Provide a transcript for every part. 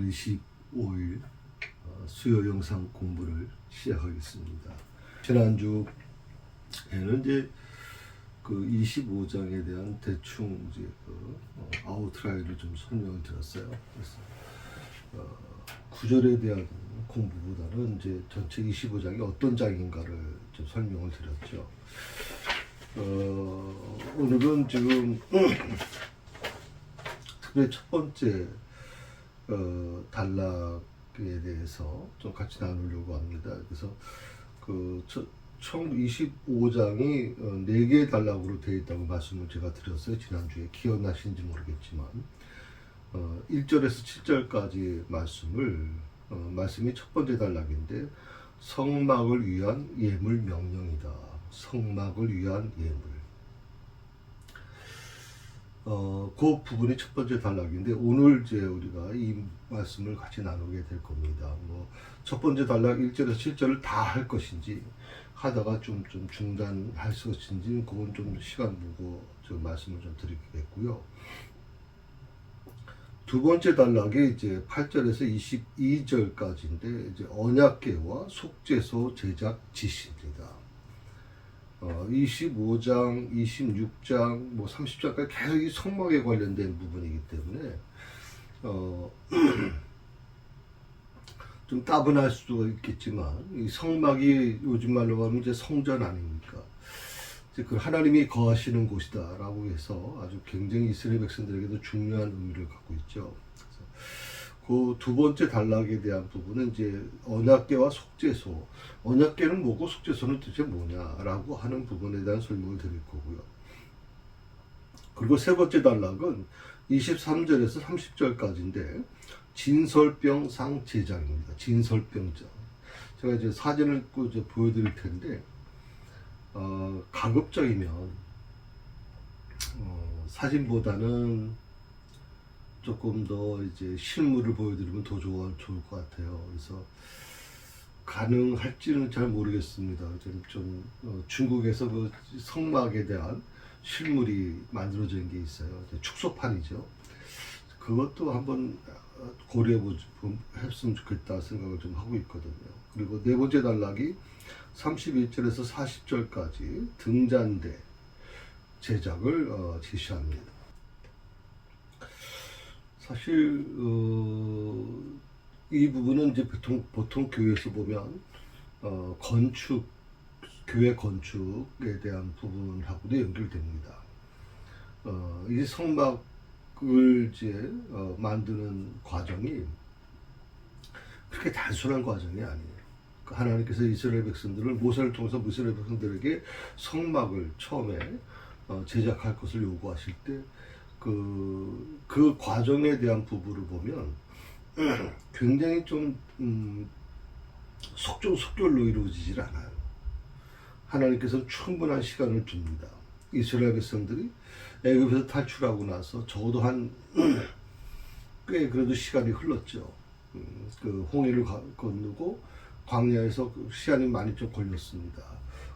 10월 25일 수요 영상 공부를 시작하겠습니다. 지난주에는 이제 그 25장에 대한 대충 이제 아웃라인을 좀 설명을 드렸어요. 그래서 구절에 대한 공부보다는 이제 전체 25장이 어떤 장인가를 좀 설명을 드렸죠. 오늘은 지금 특별히 첫 번째 단락에 대해서 좀 같이 나누려고 합니다. 그래서 총 25장이 4개의 단락으로 되어 있다고 말씀을 제가 드렸어요. 지난주에 기억나시는지 모르겠지만 1절에서 7절까지 말씀이 첫 번째 단락인데 성막을 위한 예물 명령이다. 성막을 위한 예물. 그 부분이 첫 번째 단락인데 오늘 이제 우리가 이 말씀을 같이 나누게 될 겁니다. 첫 번째 단락 1절에서 7절을 다 할 것인지 하다가 좀 중단할 것인지 그건 좀 시간 보고 좀 말씀을 좀 드리겠고요. 두 번째 단락이 이제 8절에서 22절까지인데 이제 언약궤와 속죄소 제작 지시입니다. 25장, 26장, 30장까지 계속 이 성막에 관련된 부분이기 때문에 좀 따분할 수도 있겠지만 이 성막이 요즘 말로 하면 이제 성전 아닙니까? 이제 그 하나님이 거하시는 곳이다라고 해서 아주 굉장히 이스라엘 백성들에게도 중요한 의미를 갖고 있죠. 그 두 번째 단락에 대한 부분은 이제 언약궤와 속죄소. 언약궤는 뭐고 속죄소는 도대체 뭐냐라고 하는 부분에 대한 설명을 드릴 거고요. 그리고 세 번째 단락은 23절에서 30절까지인데 진설병상 제장입니다. 진설병장. 제가 이제 사진을 이제 보여드릴 텐데 가급적이면 사진보다는 조금 더 이제 실물을 보여드리면 더 좋을 것 같아요. 그래서 가능할지는 잘 모르겠습니다. 중국에서 그 성막에 대한 실물이 만들어진 게 있어요. 축소판이죠. 그것도 한번 고려해봤으면 좋겠다 생각을 좀 하고 있거든요. 그리고 네 번째 단락이 31절에서 40절까지 등잔대 제작을 지시합니다. 사실 이 부분은 이제 보통 교회에서 보면 교회 건축에 대한 부분하고도 연결됩니다. 이 성막을 이제 만드는 과정이 그렇게 단순한 과정이 아니에요. 하나님께서 이스라엘 백성들을 모세를 통해서 이스라엘 백성들에게 성막을 처음에 제작할 것을 요구하실 때 그 과정에 대한 부분을 보면 굉장히 좀 속절로 이루어지질 않아요. 하나님께서는 충분한 시간을 줍니다. 이스라엘 백성들이 애굽에서 탈출하고 나서 적어도 꽤 그래도 시간이 흘렀죠. 그 홍해를 건너고 광야에서 시간이 많이 좀 걸렸습니다.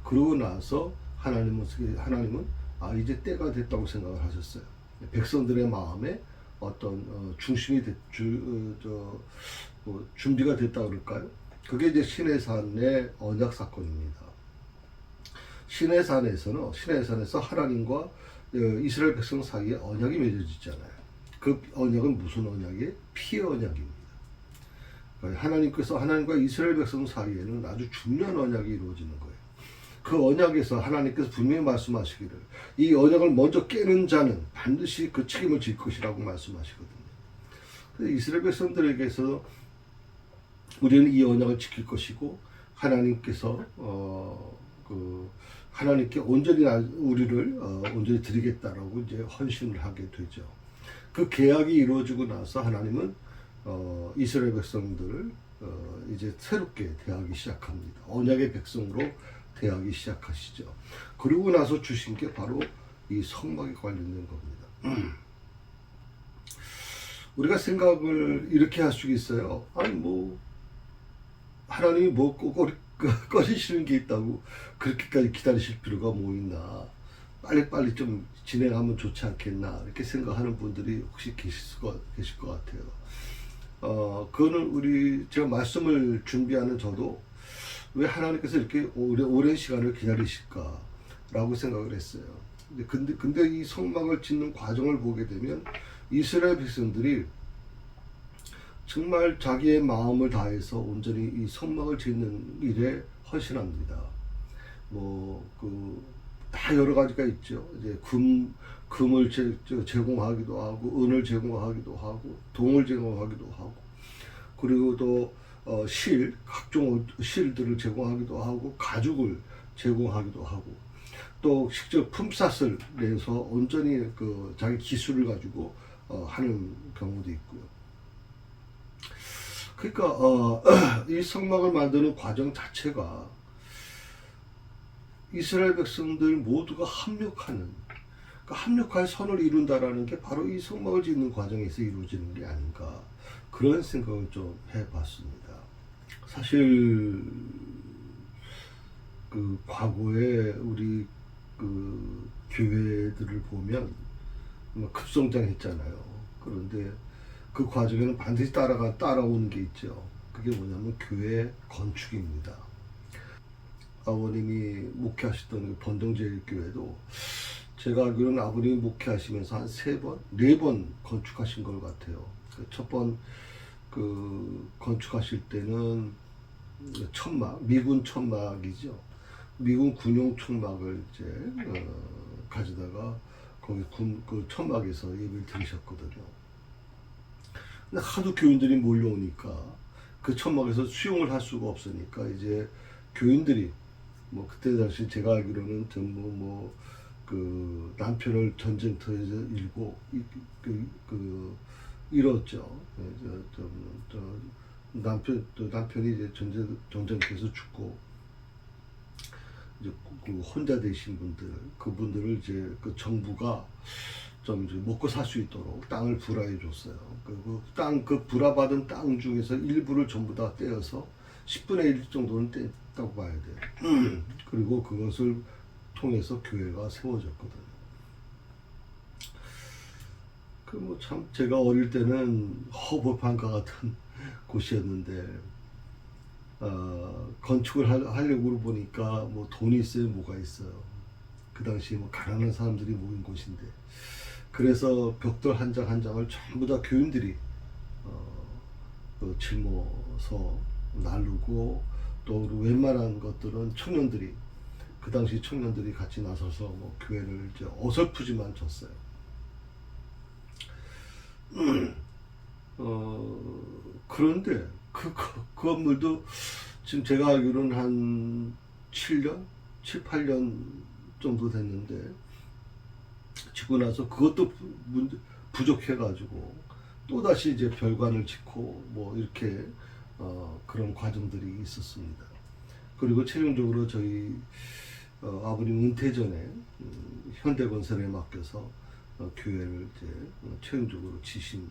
그러고 나서 하나님은 이제 때가 됐다고 생각을 하셨어요. 백성들의 마음에 어떤 중심이 준비가 됐다 그럴까요? 그게 이제 시내산의 언약 사건입니다. 시내산에서 하나님과 이스라엘 백성 사이에 언약이 맺어지잖아요. 그 언약은 무슨 언약이에요? 피의 언약입니다. 하나님과 이스라엘 백성 사이에는 아주 중요한 언약이 이루어지는 거예요. 그 언약에서 하나님께서 분명히 말씀하시기를 이 언약을 먼저 깨는 자는 반드시 그 책임을 질 것이라고 말씀하시거든요. 그래서 이스라엘 백성들에게서 우리는 이 언약을 지킬 것이고 하나님께서 하나님께 온전히 우리를 온전히 드리겠다라고 이제 헌신을 하게 되죠. 그 계약이 이루어지고 나서 하나님은 이스라엘 백성들을 이제 새롭게 대하기 시작합니다. 언약의 백성으로 대하기 시작하시죠. 그리고 나서 주신 게 바로 이 성막에 관련된 겁니다. 우리가 생각을 이렇게 할 수 있어요. 하나님이 꼭 꺼지시는 게 있다고 그렇게까지 기다리실 필요가 뭐 있나. 빨리빨리 좀 진행하면 좋지 않겠나. 이렇게 생각하는 분들이 혹시 계실 것 같아요. 그거는 제가 말씀을 준비하는 저도 왜 하나님께서 이렇게 오랜 시간을 기다리실까라고 생각을 했어요. 근데 이 성막을 짓는 과정을 보게 되면 이스라엘 백성들이 정말 자기의 마음을 다해서 온전히 이 성막을 짓는 일에 헌신합니다. 다 여러 가지가 있죠. 이제 금을 제공하기도 하고, 은을 제공하기도 하고, 동을 제공하기도 하고, 그리고 또 각종 실들을 제공하기도 하고, 가죽을 제공하기도 하고, 또 직접 품삯을 내서 온전히 자기 기술을 가지고 하는 경우도 있고요. 그러니까 이 성막을 만드는 과정 자체가 이스라엘 백성들 모두가 합력하는, 합력할 선을 이룬다라는 게 바로 이 성막을 짓는 과정에서 이루어지는 게 아닌가, 그런 생각을 좀 해봤습니다. 사실 과거에 우리 교회들을 보면 급성장했잖아요. 그런데 그 과정에는 반드시 따라오는 게 있죠. 그게 뭐냐면 교회 건축입니다. 아버님이 목회하셨던 번동제일교회도 제가 알기로는 아버님이 목회하시면서 한 3번, 4번 건축하신 것 같아요. 첫 번 건축하실 때는 천막, 미군 천막이죠. 미군 군용 천막을 이제 가져다가 거기 그 천막에서 예배를 드리셨거든요. 근데 하도 교인들이 몰려오니까 그 천막에서 수용을 할 수가 없으니까 이제 교인들이 그때 당시 제가 알기로는 전부 남편을 전쟁터에서 잃었죠. 남편이 이제 전쟁터에서 죽고 이제 혼자 되신 그분들을 이제 정부가 좀 이제 먹고 살 수 있도록 땅을 불화해 줬어요. 그 불화받은 땅 중에서 일부를 전부 다 떼어서 10분의 1 정도는 뗐다고 봐야 돼요. 그리고 그것을 통해서 교회가 세워졌거든요. 참 제가 어릴 때는 허벌판과 같은 곳이었는데 건축을 하려고 보니까 돈이 있어요, 뭐가 있어요. 그 당시 가난한 사람들이 모인 곳인데, 그래서 벽돌 한 장 한 장을 전부 다 교인들이 짊어서 나르고, 또 웬만한 것들은 청년들이, 그 당시 청년들이 같이 나서서 교회를 이제 어설프지만 졌어요. 그런데 그 건물도 지금 제가 알기로는 한 7년, 7, 8년 정도 됐는데, 짓고 나서 그것도 부족해가지고 또다시 이제 별관을 짓고 이렇게 그런 과정들이 있었습니다. 그리고 최종적으로 저희 아버님 은퇴 전에 현대건설에 맡겨서 교회를 이제 최종적으로 지신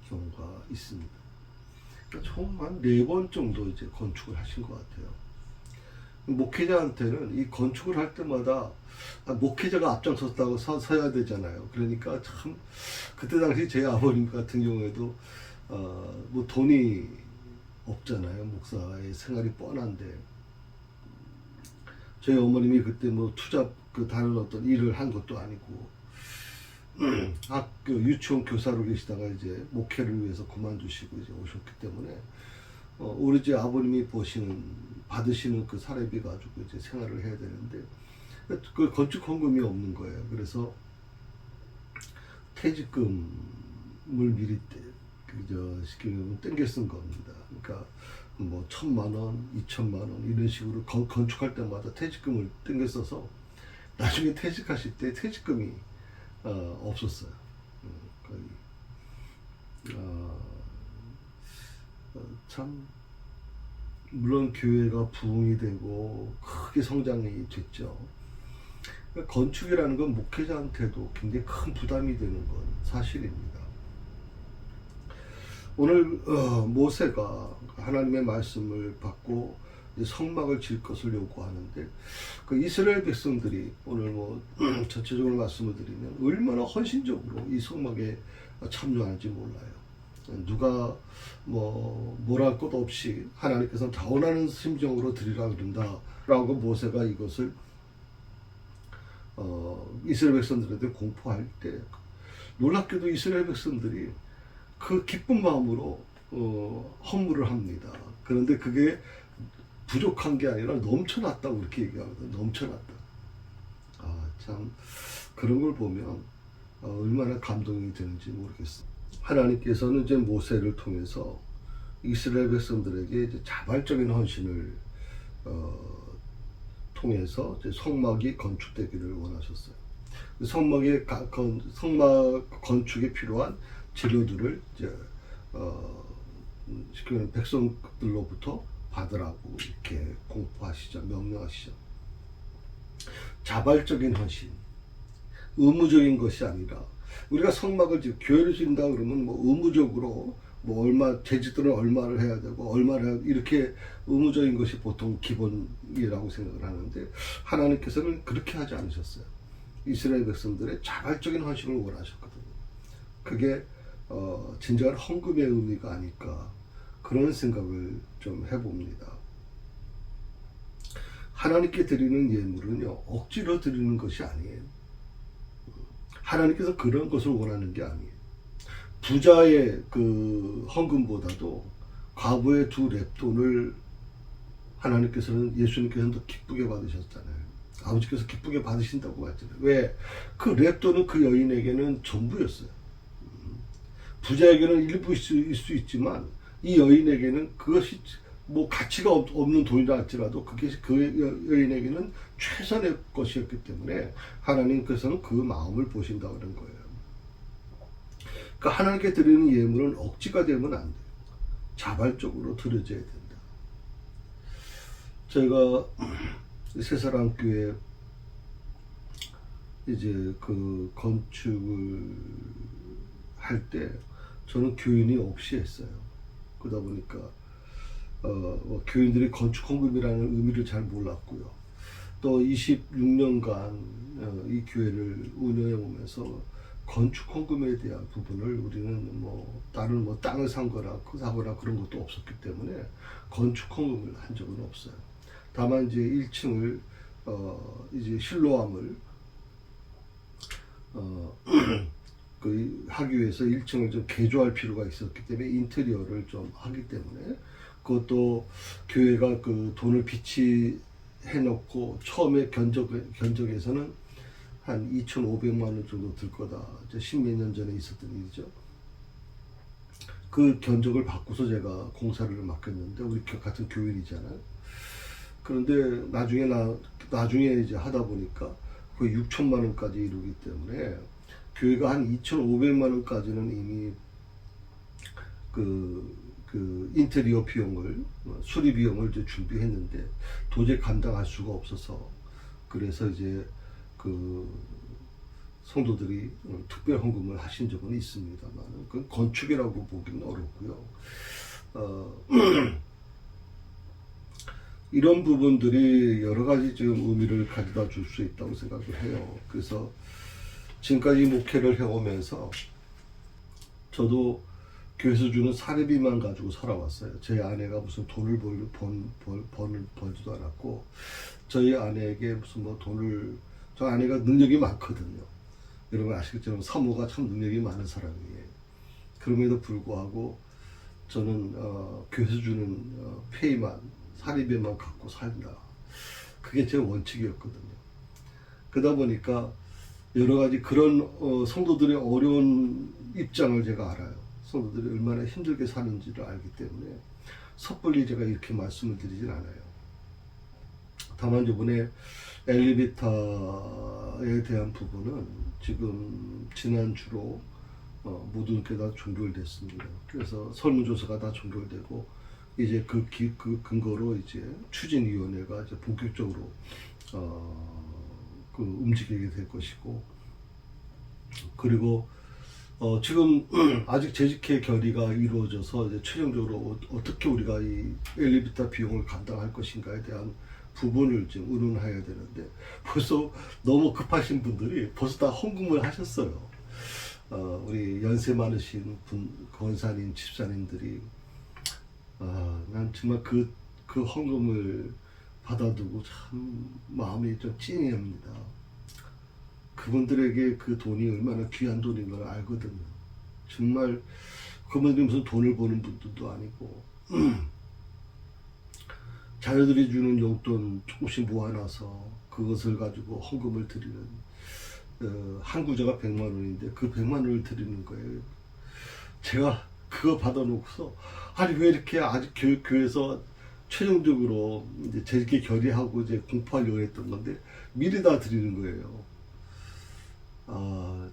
경우가 있습니다. 그러니까 총 한 4번 정도 이제 건축을 하신 것 같아요. 목회자한테는 이 건축을 할 때마다 목회자가 앞장섰다고 서야 되잖아요. 그러니까 참 그때 당시 제 아버님 같은 경우에도 돈이 없잖아요. 목사의 생활이 뻔한데, 저희 어머님이 그때 투잡 다른 어떤 일을 한 것도 아니고 학교 유치원 교사로 계시다가 이제 목회를 위해서 그만두시고 이제 오셨기 때문에 우리 집 아버님이 받으시는 그 사례비 가지고 이제 생활을 해야 되는데, 그 건축 헌금이 없는 거예요. 그래서 퇴직금을 미리 쉽게 말하면 땡겨 쓴 겁니다. 그러니까 1,000만 원, 2,000만 원 이런 식으로 건축할 때마다 퇴직금을 땡겨 써서 나중에 퇴직하실 때 퇴직금이 없었어요. 거의 참 물론 교회가 부흥이 되고 크게 성장이 됐죠. 그러니까 건축이라는 건 목회자한테도 굉장히 큰 부담이 되는 건 사실입니다. 오늘 모세가 하나님의 말씀을 받고 성막을 질 것을 요구하는데, 그 이스라엘 백성들이 오늘 전체적으로 말씀을 드리면 얼마나 헌신적으로 이 성막에 참여하는지 몰라요. 누가 뭐랄 것 없이 하나님께서 자원하는 심정으로 드리라 그런다라고 모세가 이것을 이스라엘 백성들한테 공포할 때 놀랍게도 이스라엘 백성들이 그 기쁜 마음으로 헌물을 합니다. 그런데 그게 부족한 게 아니라 넘쳐났다고 그렇게 얘기하거든요. 넘쳐났다. 참 그런 걸 보면 얼마나 감동이 되는지 모르겠어요. 하나님께서는 이제 모세를 통해서 이스라엘 백성들에게 이제 자발적인 헌신을 통해서 이제 성막이 건축되기를 원하셨어요. 성막 건축에 필요한 재료들을 이제 백성들로부터 받으라고 이렇게 공포하시죠. 명령하시죠. 자발적인 헌신, 의무적인 것이 아니라 우리가 성막을 교회를 짓는다 그러면 의무적으로 얼마 제주들은 얼마를 해야 되고 얼마를 해야 이렇게 의무적인 것이 보통 기본이라고 생각을 하는데 하나님께서는 그렇게 하지 않으셨어요. 이스라엘 백성들의 자발적인 헌신을 원하셨거든요. 그게 진정한 헌금의 의미가 아닐까 그런 생각을 좀 해봅니다. 하나님께 드리는 예물은요 억지로 드리는 것이 아니에요. 하나님께서 그런 것을 원하는 게 아니에요. 부자의 그 헌금보다도 과부의 2 렙돈을 하나님께서는 예수님께서는 더 기쁘게 받으셨잖아요. 아버지께서 기쁘게 받으신다고 했잖아요. 왜? 그 렙돈은 그 여인에게는 전부였어요. 부자에게는 일부일 수 있지만 이 여인에게는 그것이 가치가 없는 돈이라 할지라도 그게 그 여인에게는 최선의 것이었기 때문에 하나님께서는 그 마음을 보신다 그런 거예요. 그러니까 하나님께 드리는 예물은 억지가 되면 안 돼요. 자발적으로 드려져야 된다. 저희가 새사랑교회 이제 그 건축을 할 때 저는 교인이 없이 했어요. 그러다 보니까 교인들이 건축 헌금이라는 의미를 잘 몰랐고요. 또 26년간 이 교회를 운영해 오면서 건축 헌금에 대한 부분을 우리는 다른 땅을 사거나 그런 것도 없었기 때문에 건축 헌금을 한 적은 없어요. 다만 이제 1층을 이제 실로암을 하기 위해서 1층을 좀 개조할 필요가 있었기 때문에 인테리어를 좀 하기 때문에 그것도 교회가 그 돈을 비치해 놓고 처음에 견적에서는 한 2,500만 원 정도 들 거다. 이제 10몇 년 전에 있었던 일이죠. 그 견적을 받고서 제가 공사를 맡겼는데 우리 같은 교인이잖아요. 그런데 나중에 이제 하다 보니까 거의 6천만 원까지 이르기 때문에 교회가 한 2,500만 원까지는 이미 그 인테리어 비용을 수리 비용을 이제 준비했는데 도저히 감당할 수가 없어서 그래서 이제 그 성도들이 특별 헌금을 하신 적은 있습니다만 그 건축이라고 보기는 어렵고요. 이런 부분들이 여러 가지 지금 의미를 가져다 줄 수 있다고 생각을 해요. 그래서 지금까지 목회를 해오면서 저도 교회에서 주는 사례비만 가지고 살아왔어요. 제 아내가 무슨 돈을 벌지도 않았고 저희 아내에게 무슨 저 아내가 능력이 많거든요. 여러분 아시겠지만 사모가 참 능력이 많은 사람이에요. 그럼에도 불구하고 저는 교회에서 주는 페이만 사례비만 갖고 산다. 그게 제 원칙이었거든요. 그러다 보니까 여러 가지 그런 성도들의 어려운 입장을 제가 알아요. 성도들이 얼마나 힘들게 사는지를 알기 때문에 섣불리 제가 이렇게 말씀을 드리진 않아요. 다만 이번에 엘리베이터에 대한 부분은 지금 지난주로 모든 게 다 종결됐습니다. 그래서 설문조사가 다 종결되고 이제 그 근거로 이제 추진위원회가 이제 본격적으로 움직이게 될 것이고 그리고 지금 아직 재직회 결의가 이루어져서 이제 최종적으로 어떻게 우리가 이 엘리베이터 비용을 감당할 것인가에 대한 부분을 지금 의논해야 되는데 벌써 너무 급하신 분들이 벌써 다 헌금을 하셨어요. 우리 연세 많으신 권사님, 집사님들이 난 정말 그 헌금을 받아두고 참 마음이 좀 찡해합니다. 그분들에게 그 돈이 얼마나 귀한 돈인 걸 알거든요. 정말 그분들이 무슨 돈을 버는 분들도 아니고 자녀들이 주는 용돈 조금씩 모아놔서 그것을 가지고 헌금을 드리는 한 구자가 100만 원인데 그 100만 원을 드리는 거예요. 제가 그거 받아놓고서 아니 왜 이렇게 아직 교회에서 최종적으로 이제 저렇게 결의하고 이제 공포하려고 했던 건데 미리 다 드리는 거예요.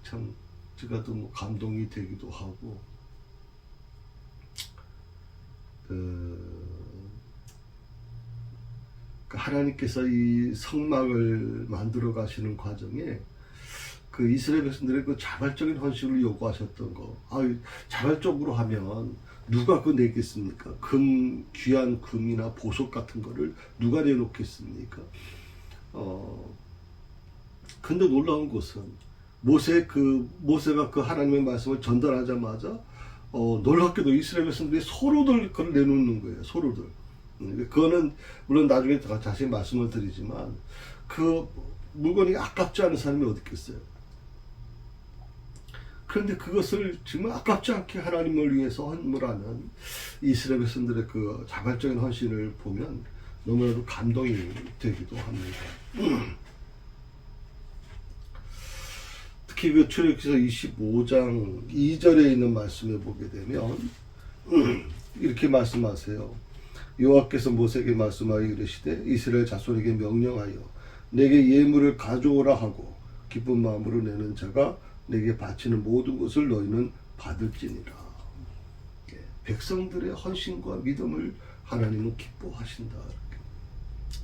참 제가 또 뭐 감동이 되기도 하고 하나님께서 이 성막을 만들어 가시는 과정에 그 이스라엘 백성들의 그 자발적인 헌신을 요구하셨던 거. 자발적으로 하면 누가 그거 내겠습니까? 귀한 금이나 보석 같은 거를 누가 내놓겠습니까? 근데 놀라운 것은 모세가 그 하나님의 말씀을 전달하자마자 놀랍게도 이스라엘 백성들이 서로들 그걸 내놓는 거예요. 서로들. 그거는 물론 나중에 자세히 말씀을 드리지만 그 물건이 아깝지 않은 사람이 어디 있겠어요. 그런데 그것을 정말 아깝지 않게 하나님을 위해서 헌물하는 이스라엘 백성들의 그 자발적인 헌신을 보면 너무나도 감동이 되기도 합니다. 특히 그 출애굽기서 25장 2절에 있는 말씀을 보게 되면 이렇게 말씀하세요. 여호와께서 모세에게 말씀하여 이르시되 이스라엘 자손에게 명령하여 내게 예물을 가져오라 하고 기쁜 마음으로 내는 자가 내게 바치는 모든 것을 너희는 받을지니라. 백성들의 헌신과 믿음을 하나님은 기뻐하신다.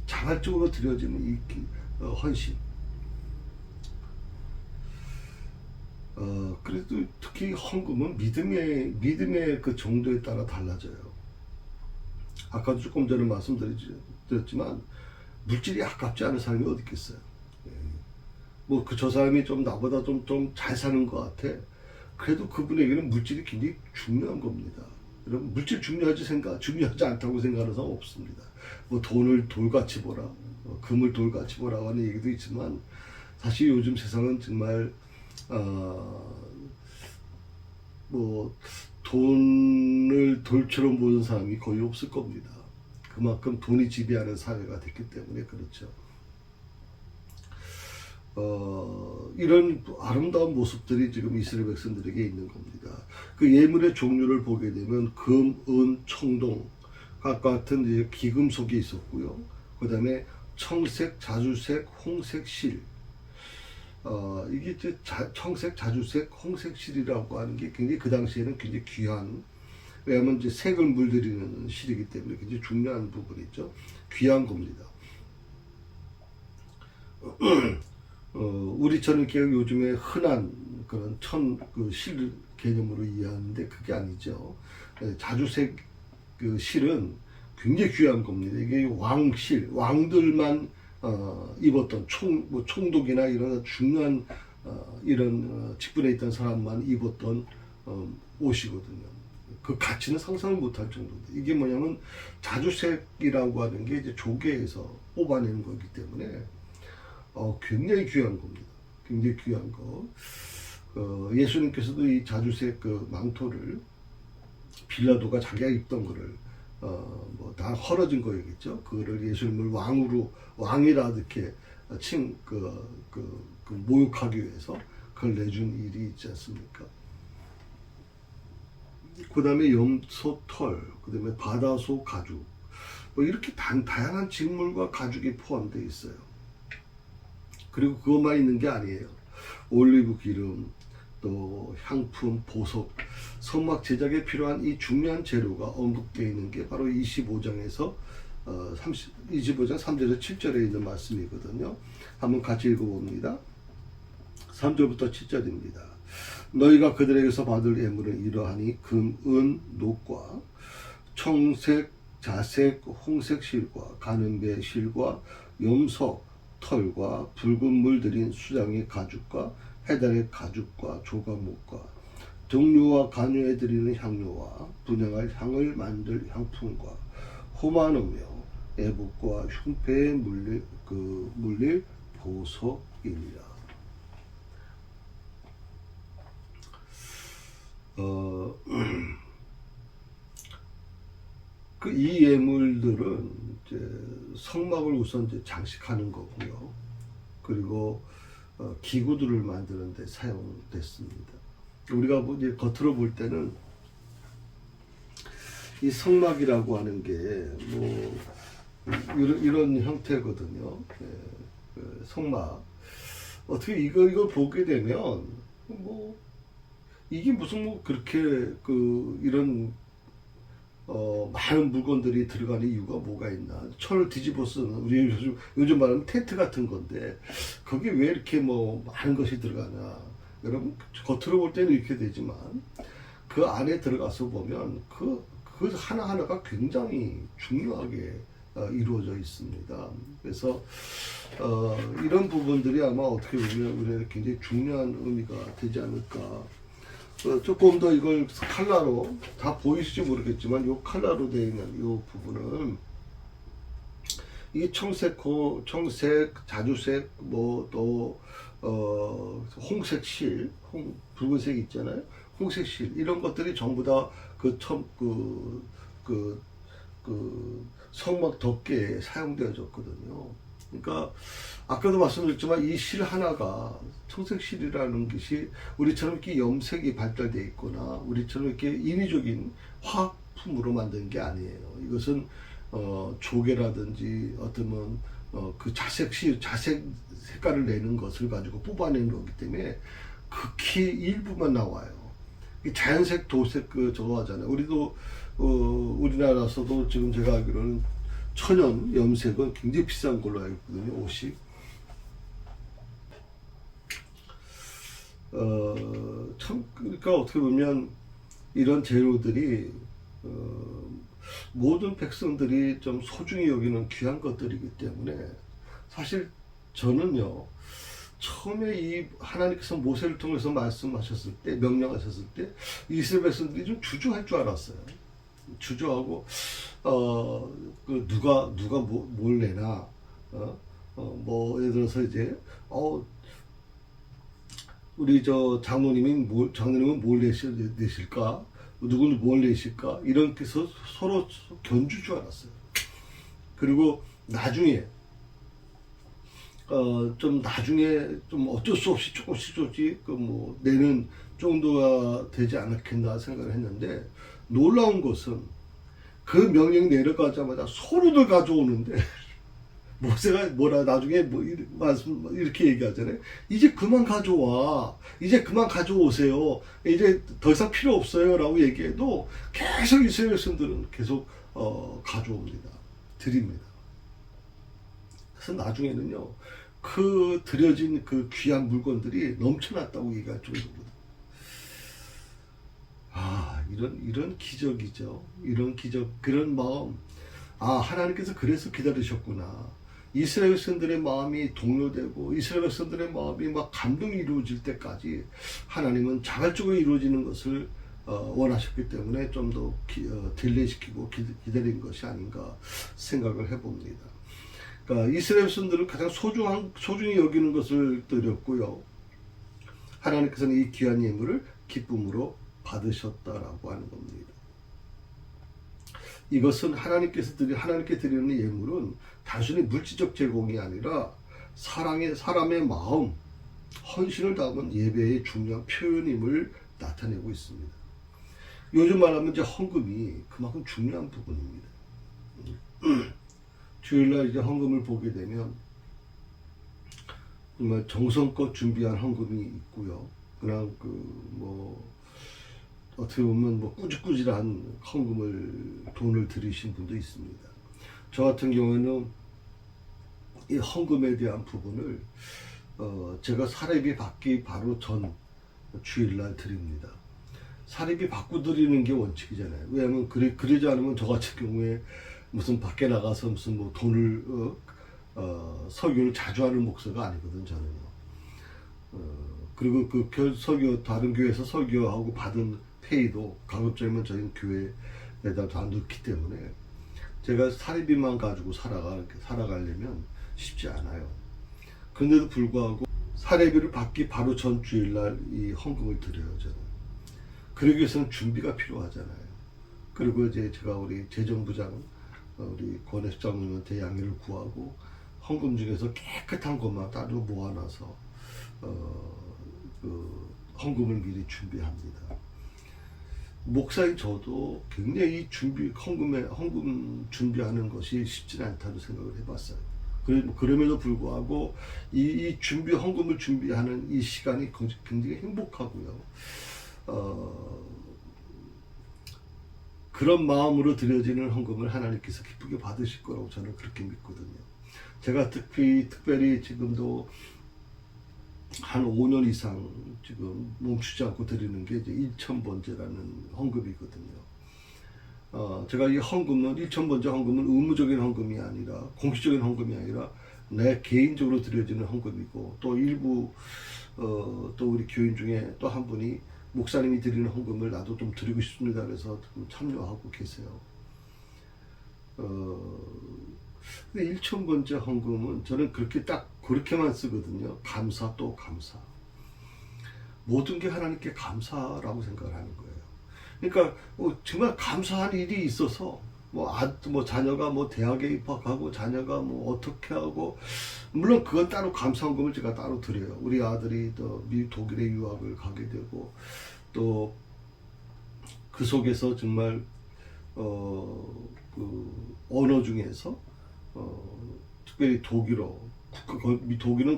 자발적으로 드려지는 이 헌신. 그래도 특히 헌금은 믿음의 그 정도에 따라 달라져요. 아까도 조금 전에 말씀드렸지만 물질이 아깝지 않은 사람이 어디 있겠어요. 뭐 저 사람이 좀 나보다 좀 잘 사는 것 같아. 그래도 그분에게는 물질이 굉장히 중요한 겁니다. 여러분 물질 중요하지 않다고 생각하는 사람 없습니다. 뭐 돈을 돌같이 보라, 금을 돌같이 보라고 하는 얘기도 있지만 사실 요즘 세상은 정말 뭐 돈을 돌처럼 보는 사람이 거의 없을 겁니다. 그만큼 돈이 지배하는 사회가 됐기 때문에 그렇죠. 이런 아름다운 모습들이 지금 이스라엘 백성들에게 있는 겁니다. 그 예물의 종류를 보게 되면 금, 은, 청동 같은 이제 기금속이 있었고요. 그 다음에 청색, 자주색, 홍색, 실. 이게 이제 청색, 자주색, 홍색 실이라고 하는 게 굉장히 그 당시에는 굉장히 귀한, 왜냐하면 이제 색을 물들이는 실이기 때문에 굉장히 중요한 부분이죠. 귀한 겁니다. 우리처럼 이렇게 요즘에 흔한 그런 실 개념으로 이해하는데 그게 아니죠. 자주색 그 실은 굉장히 귀한 겁니다. 이게 왕들만 입었던 총독이나 이런 중요한 이런 직분에 있던 사람만 입었던 옷이거든요. 그 가치는 상상을 못할 정도인데 이게 뭐냐면 자주색이라고 하는 게 이제 조개에서 뽑아내는 거기 때문에 굉장히 귀한 겁니다. 굉장히 귀한 거. 예수님께서도 이 자주색 그 망토를 빌라도가 자기가 입던 거를 뭐 다 헐어진 거겠죠. 그거를 예수님을 왕이라 이렇게 모욕하기 위해서 그걸 내준 일이 있지 않습니까? 그 다음에 염소 털, 그 다음에 바다소 가죽, 뭐 이렇게 다양한 직물과 가죽이 포함되어 있어요. 그리고 그것만 있는 게 아니에요. 올리브 기름, 또 향품, 보석, 성막 제작에 필요한 이 중요한 재료가 언급되어 있는 게 바로 25장에서 25장 3절에서 7절에 있는 말씀이거든요. 한번 같이 읽어봅니다. 3절부터 7절입니다. 너희가 그들에게서 받을 예물은 이러하니 금, 은, 녹과 청색, 자색, 홍색 실과 가는배 실과 염소 털과 붉은 물 들인 수장의 가죽과 해달의 가죽과 조각목과 정료와 간유해 드리는 향료와 분양할 향을 만들 향품과 호마노며 애복과 흉패에 물릴 보석이니라. 이 예물들은 이제 성막을 우선 이제 장식하는 거고요. 그리고 기구들을 만드는 데 사용됐습니다. 우리가 뭐 이제 겉으로 볼 때는 이 성막이라고 하는 게 뭐 이런 형태거든요. 성막. 어떻게 이걸 보게 되면 뭐 이게 무슨 뭐 그렇게 이런 많은 물건들이 들어가는 이유가 뭐가 있나? 철을 뒤집어 쓰는 우리 요즘 말하면 텐트 같은 건데 거기 왜 이렇게 뭐 많은 것이 들어가나? 여러분 겉으로 볼 때는 이렇게 되지만 그 안에 들어가서 보면 그 하나하나가 굉장히 중요하게 이루어져 있습니다. 그래서 이런 부분들이 아마 어떻게 보면 우리에게 굉장히 중요한 의미가 되지 않을까. 조금 더 이걸 칼라로 다 보이실지 모르겠지만 요 칼라로 되어 있는 요 부분은 이 청색, 자주색, 뭐 또 홍색 실, 붉은색 있잖아요. 홍색 실 이런 것들이 전부 다 성막 덮개에 사용되어졌거든요. 그러니까 아까도 말씀드렸지만 이 실 하나가 청색 실이라는 것이 우리처럼 이렇게 염색이 발달되어 있거나 우리처럼 이렇게 인위적인 화학품으로 만든 게 아니에요. 이것은 조개라든지 어떤 그 자색 색깔을 내는 것을 가지고 뽑아내는 거기 때문에 극히 일부만 나와요. 자연색, 도색 저거 하잖아요. 우리도 우리나라에서도 지금 제가 알기로는 천연 염색은 굉장히 비싼 걸로 알고 있거든요. 옷이. 참 그러니까 어떻게 보면 이런 재료들이 모든 백성들이 좀 소중히 여기는 귀한 것들이기 때문에 사실 저는요 처음에 이 하나님께서 모세를 통해서 말씀하셨을 때 명령하셨을 때 이스라엘 백성들이 좀 주저할 줄 알았어요. 주저하고 누가 뭘 내나 뭐 예를 들어서 이제 우리 장로님은 뭘 내실까? 누구는 뭘 내실까? 이렇게 해서 서로 견줄 줄 알았어요. 그리고 나중에 좀 어쩔 수 없이 조금씩 내는 정도가 되지 않았겠나 생각을 했는데 놀라운 것은 그 명령이 내려가자마자 서로들 가져오는데 모세가 나중에 이렇게 얘기하잖아요. 이제 그만 가져와. 이제 그만 가져오세요. 이제 더 이상 필요 없어요. 라고 얘기해도 계속 이스라엘 백성들은 계속 가져옵니다. 드립니다. 그래서 나중에는요, 드려진 그 귀한 물건들이 넘쳐났다고 얘기할 정도거든요. 이런 기적이죠. 이런 기적, 그런 마음. 하나님께서 그래서 기다리셨구나. 이스라엘 백성들의 마음이 동요되고 이스라엘 백성들의 마음이 막 감동이 이루어질 때까지 하나님은 자발적으로 이루어지는 것을 원하셨기 때문에 좀 더 딜레이시키고 기다린 것이 아닌가 생각을 해봅니다. 그러니까 이스라엘 백성들은 가장 소중히 여기는 것을 드렸고요. 하나님께서는 이 귀한 예물을 기쁨으로 받으셨다라고 하는 겁니다. 이것은 하나님께 드리는 예물은 단순히 물질적 제공이 아니라 사람의 마음, 헌신을 담은 예배의 중요한 표현임을 나타내고 있습니다. 요즘 말하면 이제 헌금이 그만큼 중요한 부분입니다. 주일날 이제 헌금을 보게 되면 정말 정성껏 준비한 헌금이 있고요. 그냥 어떻게 보면 꾸질꾸질한 돈을 들이신 분도 있습니다. 저 같은 경우에는 이 헌금에 대한 부분을 제가 사례비 받기 바로 전 주일날 드립니다. 사례비 받고 드리는 게 원칙이잖아요. 왜냐하면 그러지 않으면 저 같은 경우에 무슨 밖에 나가서 무슨 돈을 설교를 자주 하는 목사가 아니거든 저는요. 그리고 설교, 다른 교회에서 설교하고 받은 페이도 가급적이면 저희 교회에다 다 넣기 때문에 제가 사례비만 가지고 살아가려면 쉽지 않아요. 그런데도 불구하고 사례비를 받기 바로 전 주일날 이 헌금을 드려요, 저는. 그러기 위해서는 준비가 필요하잖아요. 그리고 이제 제가 우리 재정부장, 우리 권회장님한테 양해를 구하고 헌금 중에서 깨끗한 것만 따로 모아놔서 헌금을 미리 준비합니다. 목사인 저도 굉장히 헌금 준비하는 것이 쉽지 않다고 생각을 해봤어요. 그럼에도 불구하고 헌금을 준비하는 이 시간이 굉장히 행복하고요. 그런 마음으로 드려지는 헌금을 하나님께서 기쁘게 받으실 거라고 저는 그렇게 믿거든요. 제가 특별히 지금도 한 5년 이상 지금 멈추지 않고 드리는 게 이제 1,000번제라는 헌금이거든요. 제가 이 헌금은 1,000번째 헌금은 의무적인 헌금이 아니라 공식적인 헌금이 아니라 내 개인적으로 드려지는 헌금이고, 또 일부 또 우리 교인 중에 또 한 분이 목사님이 드리는 헌금을 나도 좀 드리고 싶습니다. 그래서 참여하고 계세요. 1,000번째 헌금은 저는 그렇게만 쓰거든요. 감사 또 감사. 모든 게 하나님께 감사라고 생각을 하는 거예요. 그러니까 정말 감사한 일이 있어서 자녀가 대학에 입학하고 자녀가 어떻게 하고, 물론 그건 따로 감사헌금을 제가 따로 드려요. 우리 아들이 또 독일에 유학을 가게 되고, 또 그 속에서 정말 언어 중에서 특별히 독일은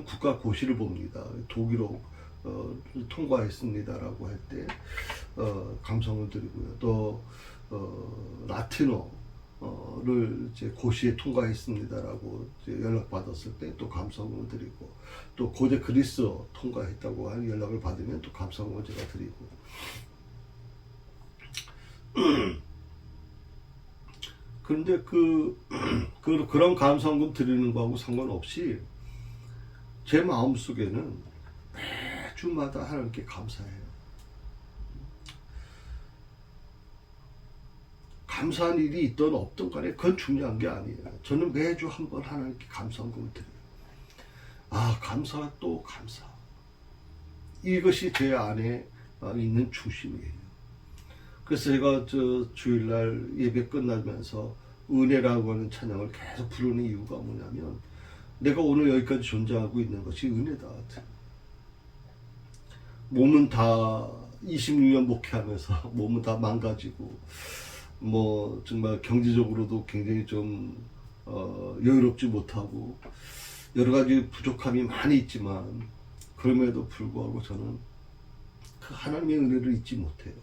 국가고시를 봅니다. 독일어 통과했습니다라고 할 때 감사를 드리고요. 또 라틴어를 이제 고시에 통과했습니다라고 연락 받았을 때 또 감사를 드리고, 또 고대 그리스어 통과했다고 하는 연락을 받으면 또 감사를 제가 드리고. 그런데 그런 감사헌금 드리는 거하고 상관없이 제 마음속에는 매주마다 하나님께 감사해요. 감사한 일이 있든 없든 간에 그건 중요한 게 아니에요. 저는 매주 한 번 하나님께 감사헌금을 드려요. 감사 또 감사. 이것이 제 안에 있는 중심이에요. 그래서 제가 주일날 예배 끝나면서 은혜라고 하는 찬양을 계속 부르는 이유가 뭐냐면, 내가 오늘 여기까지 존재하고 있는 것이 은혜다. 몸은 다 26년 목회하면서 몸은 다 망가지고, 정말 경제적으로도 굉장히 좀 여유롭지 못하고 여러 가지 부족함이 많이 있지만, 그럼에도 불구하고 저는 그 하나님의 은혜를 잊지 못해요.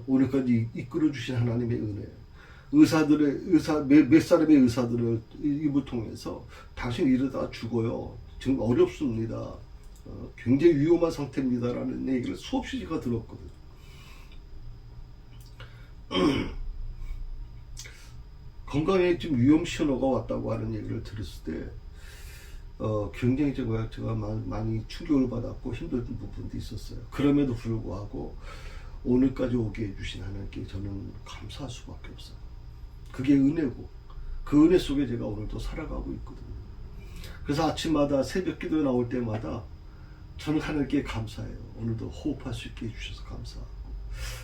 오늘까지 이끌어 주신 하나님의 은혜, 몇 사람의 의사들을 입을 통해서 당신 이러다 죽어요, 지금 어렵습니다, 굉장히 위험한 상태입니다라는 얘기를 수없이 제가 들었거든요. 건강에 지금 위험 신호가 왔다고 하는 얘기를 들었을 때 굉장히 제가 많이 충격을 받았고 힘든 부분도 있었어요. 그럼에도 불구하고 오늘까지 오게 해주신 하나님께 저는 감사할 수밖에 없어요. 그게 은혜고, 그 은혜 속에 제가 오늘도 살아가고 있거든요. 그래서 아침마다 새벽 기도에 나올 때마다 저는 하나님께 감사해요. 오늘도 호흡할 수 있게 해주셔서 감사하고,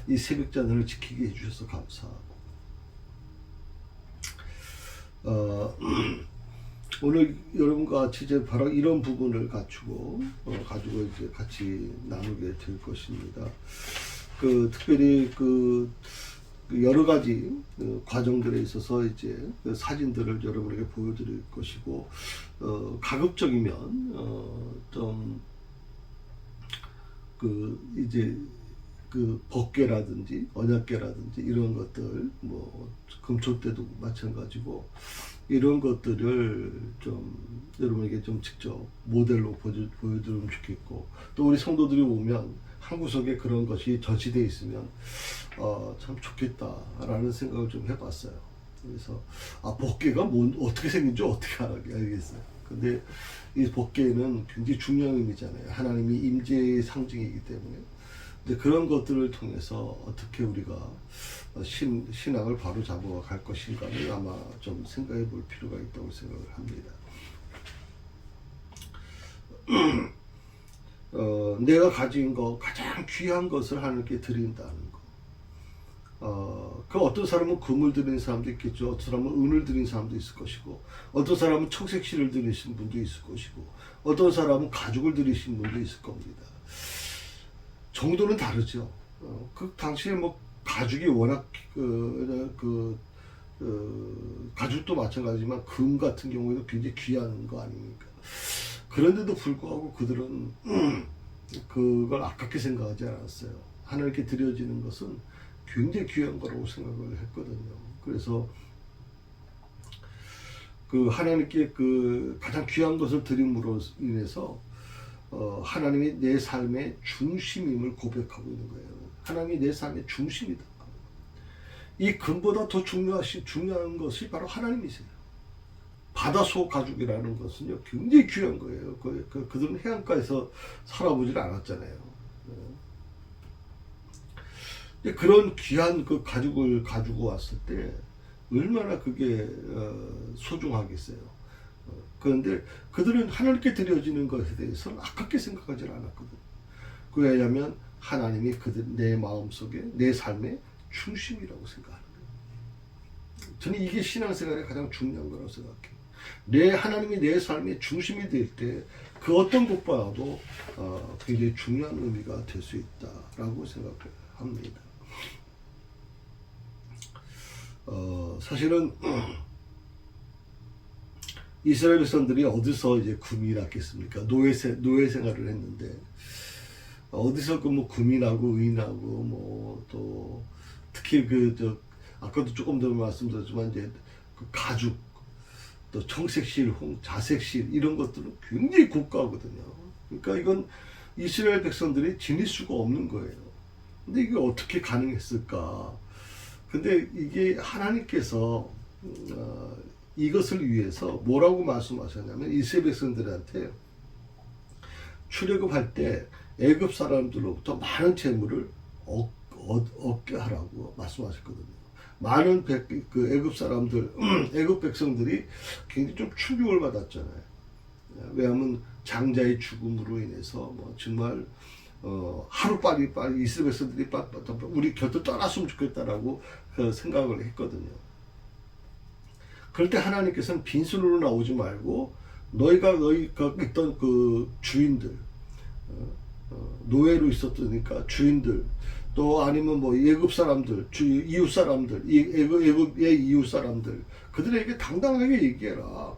이 새벽 잔을 지키게 해주셔서 감사하고, 오늘 여러분과 같이 이제 바로 이런 부분을 가지고 이제 같이 나누게 될 것입니다. 특별히 여러 가지 과정들에 있어서 이제 사진들을 여러분에게 보여드릴 것이고, 가급적이면 이제 법궤라든지 언약궤라든지 이런 것들, 금초 때도 마찬가지고, 이런 것들을 좀 여러분에게 좀 직접 모델로 보여드리면 좋겠고, 또 우리 성도들이 오면 한 구석에 그런 것이 전시되어 있으면 참 좋겠다라는 생각을 좀 해봤어요. 그래서 법궤가 어떻게 생긴지 어떻게 알겠어요. 근데 이 법궤는 굉장히 중요한 의미잖아요. 하나님이 임재의 상징이기 때문에. 근데 그런 것들을 통해서 어떻게 우리가 신앙을 바로 잡아갈 것인가를 아마 좀 생각해 볼 필요가 있다고 생각을 합니다. 내가 가진 거 가장 귀한 것을 하나님께 드린다는 거. 그 어떤 사람은 금을 드리는 사람도 있겠죠. 어떤 사람은 은을 드리는 사람도 있을 것이고, 어떤 사람은 청색실을 드리신 분도 있을 것이고, 어떤 사람은 가죽을 드리신 분도 있을 겁니다. 정도는 다르죠. 그 당시에 뭐 가죽이 워낙 가죽도 마찬가지지만 금 같은 경우에도 굉장히 귀한 거 아닙니까? 그런데도 불구하고 그들은 그걸 아깝게 생각하지 않았어요. 하나님께 드려지는 것은 굉장히 귀한 거라고 생각을 했거든요. 그래서 그 하나님께 그 가장 귀한 것을 드림으로 인해서 하나님이 내 삶의 중심임을 고백하고 있는 거예요. 하나님이 내 삶의 중심이다. 이 금보다 더 중요한 것이 바로 하나님이세요. 바다소 가죽이라는 것은요, 굉장히 귀한 거예요. 그들은 해안가에서 살아보질 않았잖아요. 그런 귀한 그 가죽을 가지고 왔을 때 얼마나 그게 소중하겠어요. 그런데 그들은 하나님께 드려지는 것에 대해서는 아깝게 생각하지 않았거든요. 왜냐하면 하나님이 내 마음속에 내 삶의 중심이라고 생각하는 거예요. 저는 이게 신앙생활의 가장 중요한 거라고 생각해요. 하나님이 내 삶의 중심이 될 때 그 어떤 것보다도 굉장히 중요한 의미가 될 수 있다라고 생각합니다. 사실은 이스라엘 백성들이 어디서 이제 금이 났겠습니까? 노예 생활을 했는데 어디서 뭐 금이 나고 은이 나고 뭐 또 특히 아까도 조금 더 말씀드렸지만 이제 그 가죽 또 청색실, 자색실 이런 것들은 굉장히 고가거든요. 그러니까 이건 이스라엘 백성들이 지닐 수가 없는 거예요. 근데 이게 어떻게 가능했을까? 근데 이게 하나님께서 이것을 위해서 뭐라고 말씀하셨냐면 이스라엘 백성들한테 출애굽할 때 애굽 사람들로부터 많은 재물을 얻게 하라고 말씀하셨거든요. 많은 애굽 사람들, 애굽 백성들이 굉장히 좀 충격을 받았잖아요. 왜냐하면 장자의 죽음으로 인해서 뭐 정말 하루빨리 이스라엘 백성들이 우리 곁을 떠났으면 좋겠다라고 생각을 했거든요. 그럴 때 하나님께서는 빈손으로 나오지 말고 너희가 있던 그 주인들, 노예로 있었으니까 주인들, 또 아니면 뭐 애굽 사람들, 이웃 사람들, 애굽의 이웃 사람들, 그들에게 당당하게 얘기해라.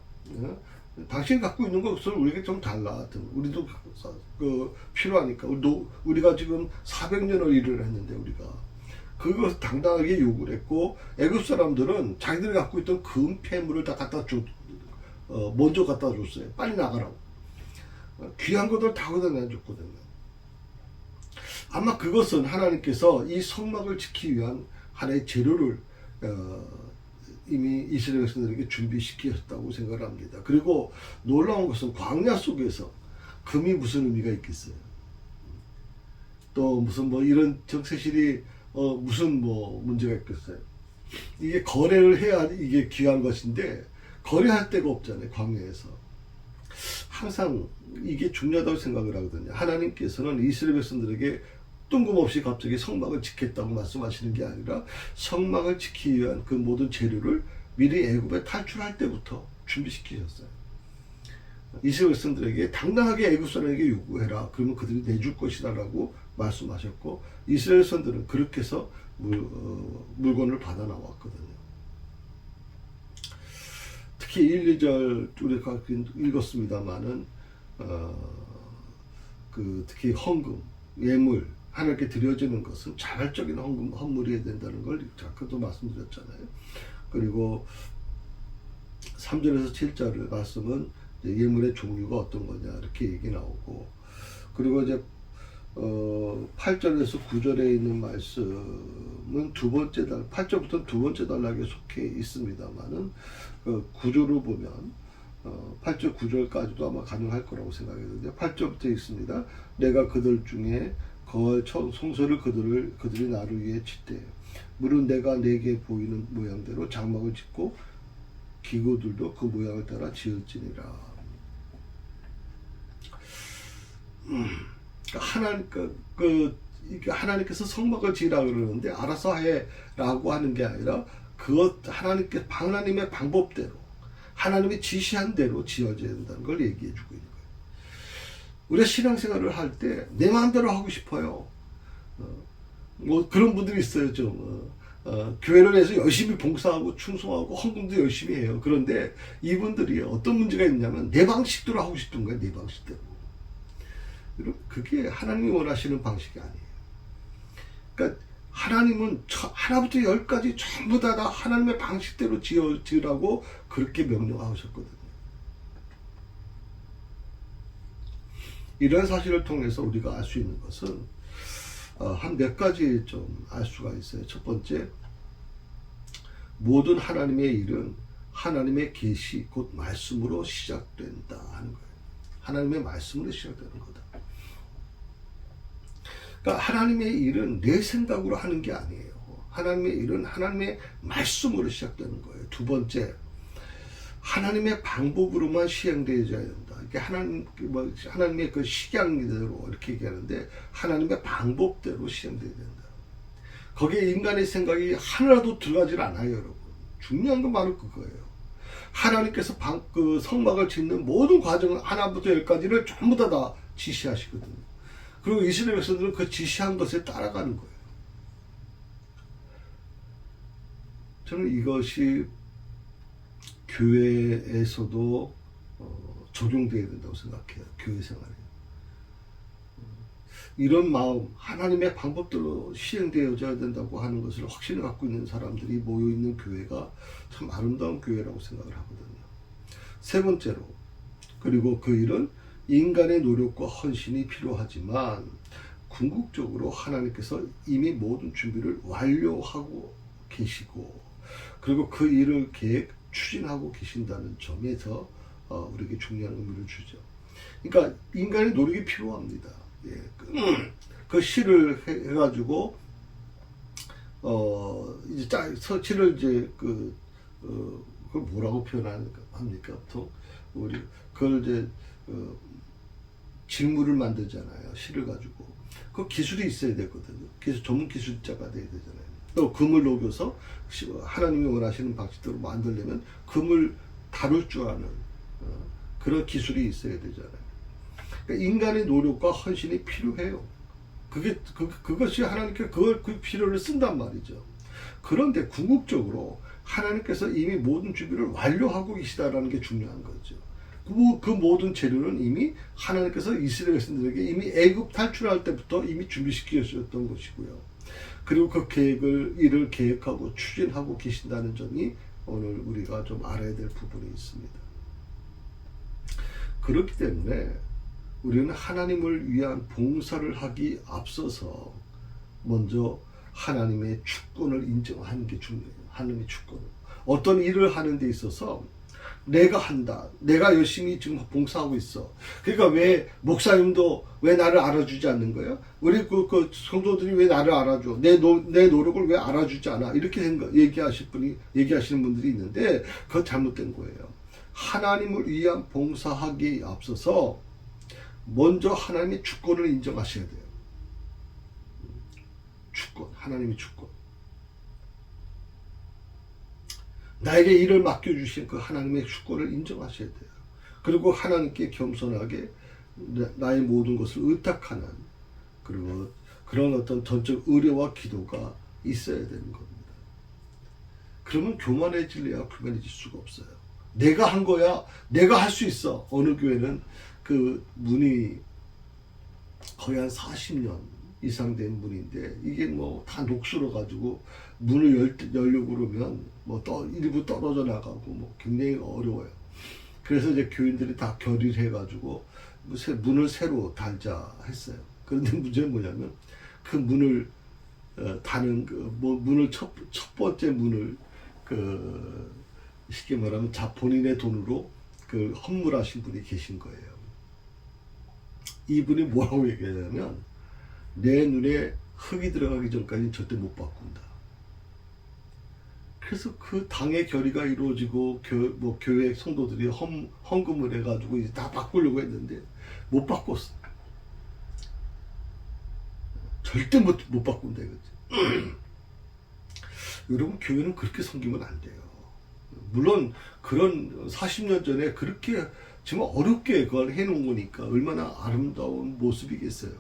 당신이 갖고 있는 것을 우리에게 좀 달라. 우리도 필요하니까. 우리가 지금 400년을 일을 했는데 우리가 그것을 당당하게 요구를 했고, 애굽 사람들은 자기들이 갖고 있던 금 폐물을 다 먼저 갖다 줬어요. 빨리 나가라고. 귀한 것들 다 갖다 내줬거든요. 아마 그것은 하나님께서 이 성막을 지키기 위한 하나의 재료를 이미 이스라엘 백성들에게 준비시키셨다고 생각을 합니다. 그리고 놀라운 것은 광야 속에서 금이 무슨 의미가 있겠어요? 또 무슨 뭐 이런 적세실이 무슨 뭐 문제가 있겠어요? 이게 거래를 해야 이게 귀한 것인데 거래할 데가 없잖아요. 광야에서. 항상 이게 중요하다고 생각을 하거든요. 하나님께서는 이스라엘 백성들에게 뜬금없이 갑자기 성막을 지켰다고 말씀하시는 게 아니라 성막을 지키기 위한 그 모든 재료를 미리 애굽에 탈출할 때부터 준비시키셨어요. 이스라엘 백성들에게 당당하게 애굽 사람에게 요구해라. 그러면 그들이 내줄 것이다라고 말씀하셨고, 이스라엘 백성들은 그렇게 해서 물건을 받아 나왔거든요. 특히 1, 2절 우리가 읽었습니다만은 특히 헌금, 예물 하나님께 드려지는 것은 자발적인 헌물이어야 된다는 걸 아까도 말씀드렸잖아요. 그리고 3절에서 7절 말씀은 예물의 종류가 어떤 거냐 이렇게 얘기 나오고, 그리고 이제 8절에서 9절에 있는 말씀은 8절부터 두 번째 단락에 속해 있습니다만은 구조로 보면 8절 9절까지도 아마 가능할 거라고 생각했는데 8절부터 있습니다. 내가 그들 중에 거할 송소를 그들이 나를 위해 짓되 물은 내가 내게 보이는 모양대로 장막을 짓고 기구들도 그 모양을 따라 지을지니라. 하나님께서 성막을 지으라 그러는데 알아서 해라고 하는 게 아니라 하나님의 방법대로 하나님이 지시한 대로 지어져야 된다는 걸 얘기해 주고 있는 거예요. 우리가 신앙생활을 할 때 내 마음대로 하고 싶어요. 뭐 그런 분들이 있어요. 좀 교회를 해서 열심히 봉사하고 충성하고 헌금도 열심히 해요. 그런데 이분들이 어떤 문제가 있냐면 내 방식대로 하고 싶은 거예요. 내 방식대로. 그게 하나님이 원하시는 방식이 아니에요. 그러니까 하나님은 하나부터 열까지 전부 다 하나님의 방식대로 지으라고 그렇게 명령하셨거든요. 이런 사실을 통해서 우리가 알 수 있는 것은 한 몇 가지 좀 알 수가 있어요. 첫 번째, 모든 하나님의 일은 하나님의 계시 곧 말씀으로 시작된다 하는 거예요. 하나님의 말씀으로 시작되는 거다. 그러니까 하나님의 일은 내 생각으로 하는 게 아니에요. 하나님의 일은 하나님의 말씀으로 시작되는 거예요. 두 번째, 하나님의 방법으로만 시행되어야 된다. 이게 하나님의 그 식양대로 이렇게 얘기하는데 하나님의 방법대로 시행되어야 된다. 거기에 인간의 생각이 하나라도 들어가질 않아요, 여러분. 중요한 건 바로 그거예요. 하나님께서 그 성막을 짓는 모든 과정을 하나부터 열까지를 전부 다 지시하시거든요. 그리고 이스라엘 백성들은 그 지시한 것에 따라가는 거예요. 저는 이것이 교회에서도 적용되어야 된다고 생각해요. 교회 생활에. 이런 마음, 하나님의 방법대로 시행되어져야 된다고 하는 것을 확신을 갖고 있는 사람들이 모여있는 교회가 참 아름다운 교회라고 생각을 하거든요. 세 번째로, 그리고 그 일은 인간의 노력과 헌신이 필요하지만 궁극적으로 하나님께서 이미 모든 준비를 완료하고 계시고 그리고 그 일을 추진하고 계신다는 점에서 우리에게 중요한 의미를 주죠. 그러니까 인간의 노력이 필요합니다. 예. 그 시를 해가지고 이제 시를 이제 그걸 뭐라고 표현합니까? 보통 우리 그걸 이제 질문을 만들잖아요. 시를 가지고 그 기술이 있어야 되거든요. 전문 기술자가 돼야 되잖아요. 또 금을 녹여서 하나님이 원하시는 방식대로 만들려면 금을 다룰 줄 아는 그런 기술이 있어야 되잖아요. 그러니까 인간의 노력과 헌신이 필요해요. 그것이 하나님께 그 필요를 쓴단 말이죠. 그런데 궁극적으로 하나님께서 이미 모든 준비를 완료하고 계시다라는 게 중요한 거죠. 그 모든 재료는 이미 하나님께서 이스라엘 백성들에게 이미 애굽 탈출할 때부터 이미 준비시키셨던 것이고요. 그리고 그 일을 계획하고 추진하고 계신다는 점이 오늘 우리가 좀 알아야 될 부분이 있습니다. 그렇기 때문에 우리는 하나님을 위한 봉사를 하기 앞서서 먼저 하나님의 주권을 인정하는 게 중요해요. 하나님의 주권을. 어떤 일을 하는 데 있어서 내가 한다. 내가 열심히 지금 봉사하고 있어. 그러니까 왜 목사님도 왜 나를 알아주지 않는 거예요? 우리 그 성도들이 왜 나를 알아줘? 내 노력을 왜 알아주지 않아? 이렇게 얘기하시는 분들이 있는데 그건 잘못된 거예요. 하나님을 위한 봉사하기에 앞서서 먼저 하나님의 주권을 인정하셔야 돼요. 주권, 하나님의 주권. 나에게 일을 맡겨주신 그 하나님의 주권을 인정하셔야 돼요. 그리고 하나님께 겸손하게 나의 모든 것을 의탁하는 그리고 그런 어떤 전적 의뢰와 기도가 있어야 되는 겁니다. 그러면 교만해질래야 교만해질 수가 없어요. 내가 한 거야. 내가 할 수 있어. 어느 교회는 그 문이 거의 한 40년 이상 된 문인데 이게 뭐 다 녹슬어 가지고 문을 열려고 그러면 뭐 일부 떨어져 나가고 뭐 굉장히 어려워요. 그래서 이제 교인들이 다 결의를 해가지고 문을 새로 달자 했어요. 그런데 문제는 뭐냐면 그 문을 다는 문을 첫 번째 문을 쉽게 말하면 본인의 돈으로 그 헌물하신 분이 계신 거예요. 이분이 뭐라고 얘기하냐면 내 눈에 흙이 들어가기 전까지는 절대 못 바꾼다. 그래서 그 당의 결의가 이루어지고 교회 성도들이 헌금을 해가지고 이제 다 바꾸려고 했는데 못 바꿨어. 절대 못 바꾼다 이거지. 여러분, 교회는 그렇게 섬기면 안 돼요. 물론 그런 40년 전에 그렇게 정말 어렵게 그걸 해놓은 거니까 얼마나 아름다운 모습이겠어요.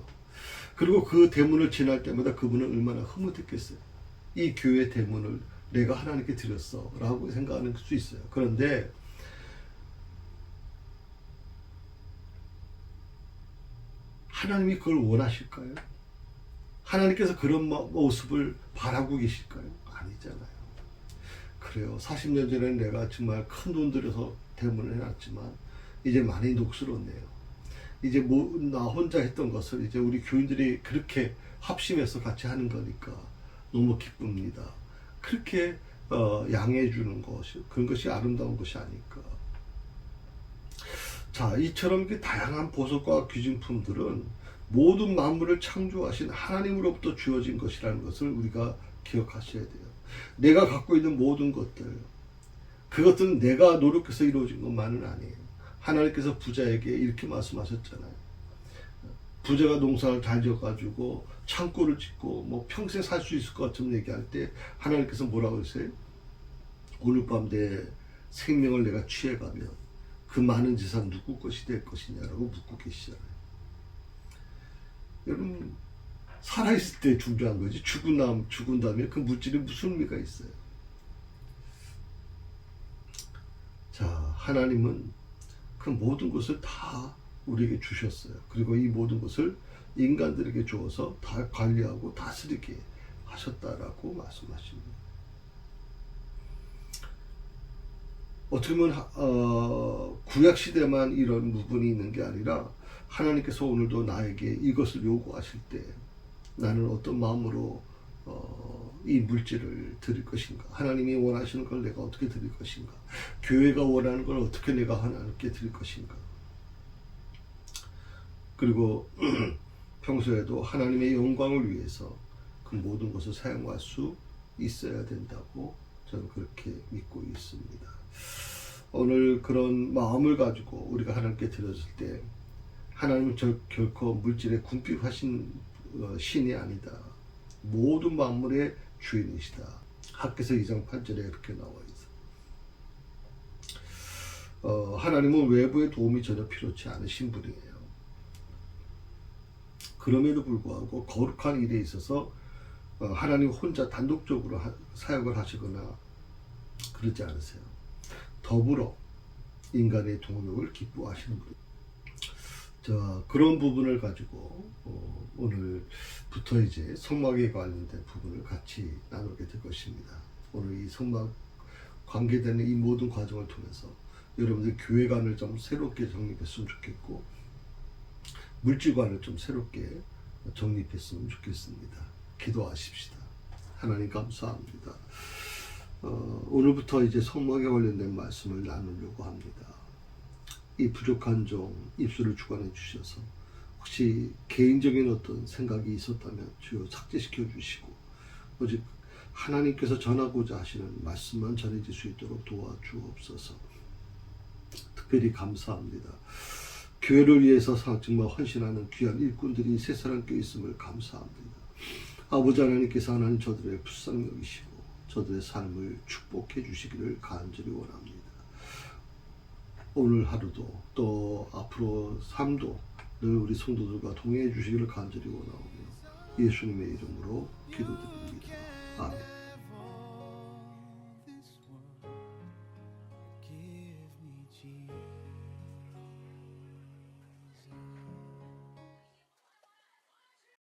그리고 그 대문을 지날 때마다 그분은 얼마나 흐뭇했겠어요. 이 교회 대문을 내가 하나님께 드렸어 라고 생각하는 수 있어요. 그런데 하나님이 그걸 원하실까요? 하나님께서 그런 모습을 바라고 계실까요? 아니잖아요. 그래요. 40년 전에는 내가 정말 큰 돈 들여서 대문을 해놨지만 이제 많이 녹슬었네요. 이제 나 혼자 했던 것을 이제 우리 교인들이 그렇게 합심해서 같이 하는 거니까 너무 기쁩니다. 그렇게 양해해 주는 것이, 그런 것이 아름다운 것이 아닐까. 자, 이처럼 다양한 보석과 귀중품들은 모든 만물을 창조하신 하나님으로부터 주어진 것이라는 것을 우리가 기억하셔야 돼요. 내가 갖고 있는 모든 것들, 그것들은 내가 노력해서 이루어진 것만은 아니에요. 하나님께서 부자에게 이렇게 말씀하셨잖아요. 부자가 농사를 잘 지어가지고 창고를 짓고 뭐 평생 살 수 있을 것 같은 얘기할 때 하나님께서 뭐라고 했어요? 오늘 밤 내 생명을 내가 취해가면 그 많은 재산 누구 것이 될 것이냐라고 묻고 계시잖아요. 여러분, 살아있을 때 중요한 거지 죽은 다음에 그 물질이 무슨 의미가 있어요? 자, 하나님은 그 모든 것을 다 우리에게 주셨어요. 그리고 이 모든 것을 인간들에게 주어서 다 관리하고 다스리게 하셨다라고 말씀하십니다. 어떻게 보면 구약시대만 이런 부분이 있는 게 아니라 하나님께서 오늘도 나에게 이것을 요구하실 때 나는 어떤 마음으로 이 물질을 드릴 것인가, 하나님이 원하시는 걸 내가 어떻게 드릴 것인가, 교회가 원하는 걸 어떻게 내가 하나님께 드릴 것인가. 그리고 평소에도 하나님의 영광을 위해서 그 모든 것을 사용할 수 있어야 된다고 저는 그렇게 믿고 있습니다. 오늘 그런 마음을 가지고 우리가 하나님께 드렸을 때 하나님은 결코 물질에 궁핍하신 신이 아니다. 모든 만물의 주인이시다. 학개서 2장 8절에 이렇게 나와 있어. 하나님은 외부의 도움이 전혀 필요치 않으신 분이에요. 그럼에도 불구하고 거룩한 일에 있어서 하나님 혼자 단독적으로 사역을 하시거나 그러지 않으세요. 더불어 인간의 동력을 기뻐하시는 분. 자, 그런 부분을 가지고 오늘부터 이제 성막에 관련된 부분을 같이 나누게 될 것입니다. 오늘 이 성막 관계되는 이 모든 과정을 통해서 여러분들 교회관을 좀 새롭게 정립했으면 좋겠고 물질관을 좀 새롭게 정립했으면 좋겠습니다. 기도하십시다. 하나님 감사합니다. 오늘부터 이제 성막에 관련된 말씀을 나누려고 합니다. 이 부족한 종 입술을 주관해 주셔서 혹시 개인적인 어떤 생각이 있었다면 주여 삭제시켜 주시고 오직 하나님께서 전하고자 하시는 말씀만 전해질 수 있도록 도와주옵소서. 특별히 감사합니다. 교회를 위해서 정말 헌신하는 귀한 일꾼들이 세 사람 껴 있음을 감사합니다. 아버지 하나님께서 하나님 저들의 불쌍히 여기시고 저들의 삶을 축복해 주시기를 간절히 원합니다. 오늘 하루도 또 앞으로 삶도 늘 우리 성도들과 동행해 주시기를 간절히 원하오며 예수님의 이름으로 기도드립니다. 아멘.